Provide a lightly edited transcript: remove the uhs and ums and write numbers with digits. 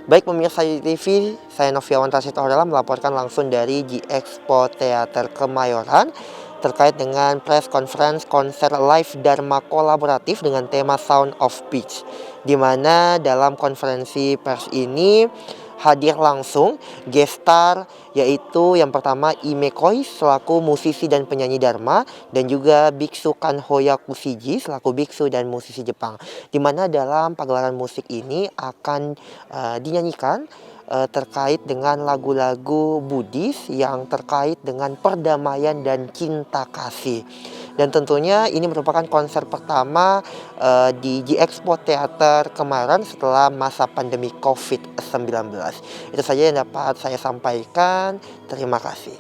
Baik pemirsa TV, saya Noviawan Rasitohorela melaporkan langsung dari G-Expo Teater Kemayoran terkait dengan press conference konser live Dharma kolaboratif dengan tema Sound of Peace, di mana dalam konferensi pers ini hadir langsung guest star, yaitu yang pertama Ime Koi selaku musisi dan penyanyi Dharma, dan juga Biksu Kanhoya Kusiji selaku biksu dan musisi Jepang, di mana dalam pagelaran musik ini akan dinyanyikan terkait dengan lagu-lagu Buddhis yang terkait dengan perdamaian dan cinta kasih. Dan tentunya ini merupakan konser pertama di G-Expo Teater Kemayoran setelah masa pandemi COVID-19. Itu saja yang dapat saya sampaikan. Terima kasih.